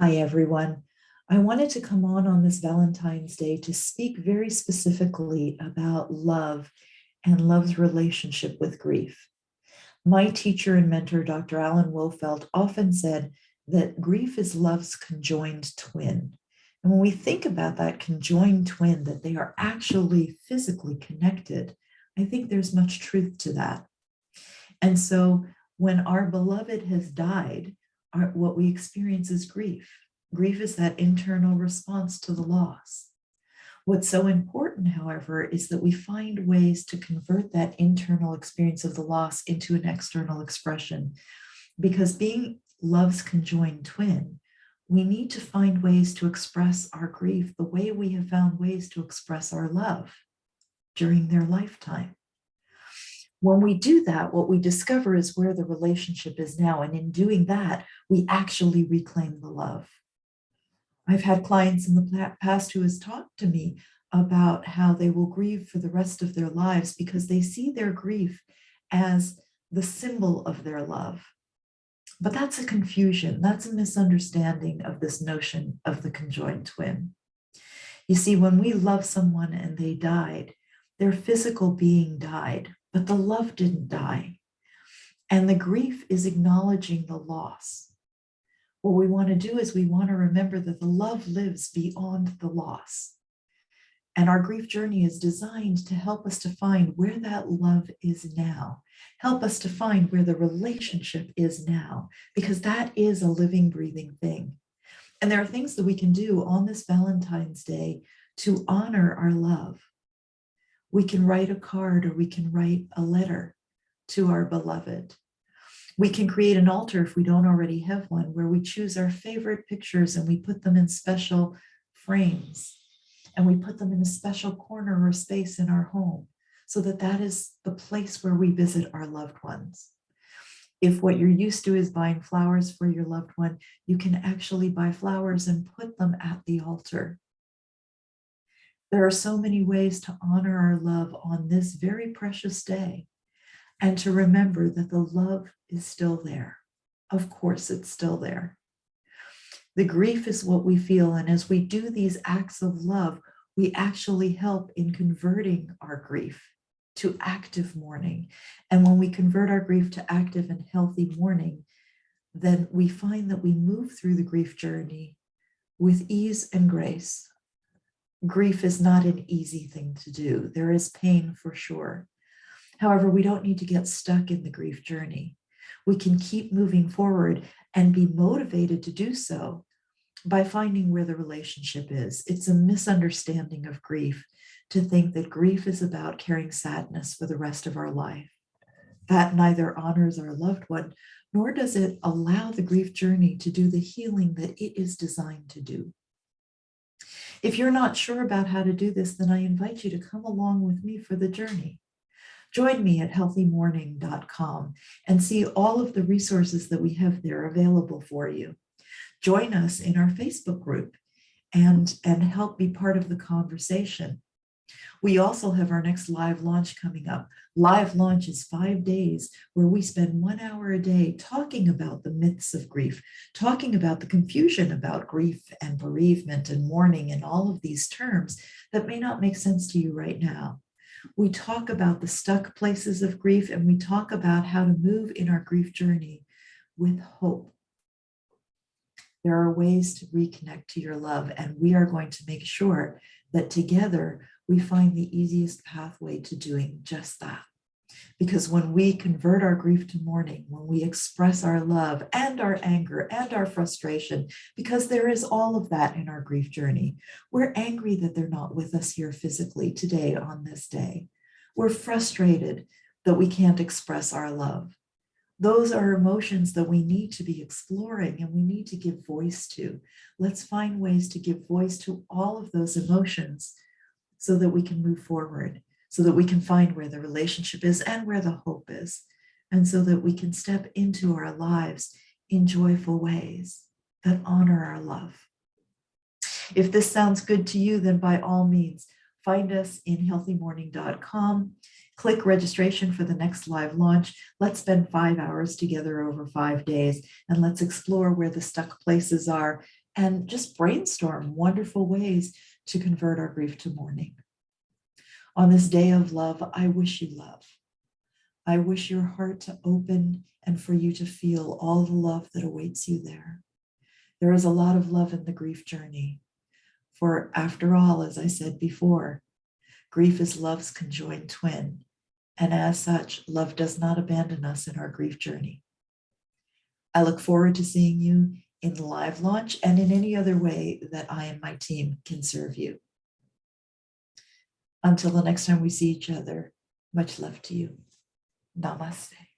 Hi, everyone. I wanted to come on this Valentine's Day to speak very specifically about love and love's relationship with grief. My teacher and mentor, Dr. Alan Wolfelt, often said that grief is love's conjoined twin. And when we think about that conjoined twin, that they are actually physically connected, I think there's much truth to that. And so when our beloved has died, what we experience is grief. Grief is that internal response to the loss. What's so important, however, is that we find ways to convert that internal experience of the loss into an external expression. Because being love's conjoined twin, we need to find ways to express our grief the way we have found ways to express our love during their lifetime. When we do that, what we discover is where the relationship is now. And in doing that, we actually reclaim the love. I've had clients in the past who has talked to me about how they will grieve for the rest of their lives because they see their grief as the symbol of their love. But that's a confusion. That's a misunderstanding of this notion of the conjoined twin. You see, when we love someone and they died, their physical being died, but the love didn't die. And the grief is acknowledging the loss. What we want to do is we want to remember that the love lives beyond the loss. And our grief journey is designed to help us to find where that love is now, help us to find where the relationship is now, because that is a living, breathing thing. And there are things that we can do on this Valentine's Day to honor our love. We can write a card or we can write a letter to our beloved. We can create an altar if we don't already have one, where we choose our favorite pictures and we put them in special frames and we put them in a special corner or space in our home so that that is the place where we visit our loved ones. If what you're used to is buying flowers for your loved one, you can actually buy flowers and put them at the altar. There are so many ways to honor our love on this very precious day and to remember that the love is still there. Of course, it's still there. The grief is what we feel, and as we do these acts of love, we actually help in converting our grief to active mourning. And when we convert our grief to active and healthy mourning, then we find that we move through the grief journey with ease and grace. Grief is not an easy thing to do. There is pain for sure. However, we don't need to get stuck in the grief journey. We can keep moving forward and be motivated to do so by finding where the relationship is. It's a misunderstanding of grief to think that grief is about carrying sadness for the rest of our life. That neither honors our loved one, nor does it allow the grief journey to do the healing that it is designed to do. If you're not sure about how to do this, then I invite you to come along with me for the journey. Join me at healthymourning.com and see all of the resources that we have there available for you. Join us in our Facebook group and help be part of the conversation. We also have our next live launch coming up. Live launch is 5 days where we spend 1 hour a day talking about the myths of grief, talking about the confusion about grief and bereavement and mourning and all of these terms that may not make sense to you right now. We talk about the stuck places of grief, and we talk about how to move in our grief journey with hope. There are ways to reconnect to your love, and we are going to make sure that together we find the easiest pathway to doing just that. Because when we convert our grief to mourning, when we express our love and our anger and our frustration, because there is all of that in our grief journey, we're angry that they're not with us here physically today on this day. We're frustrated that we can't express our love. Those are emotions that we need to be exploring and we need to give voice to. Let's find ways to give voice to all of those emotions so that we can move forward, so that we can find where the relationship is and where the hope is, and so that we can step into our lives in joyful ways that honor our love. If this sounds good to you, then by all means, find us in healthymourning.com. Click registration for the next live launch. Let's spend 5 hours together over 5 days, and let's explore where the stuck places are and just brainstorm wonderful ways to convert our grief to mourning. On this day of love, I wish you love. I wish your heart to open and for you to feel all the love that awaits you there. There is a lot of love in the grief journey. For after all, as I said before, grief is love's conjoined twin. And as such, love does not abandon us in our grief journey. I look forward to seeing you in the live launch and in any other way that I and my team can serve you. Until the next time we see each other, much love to you. Namaste.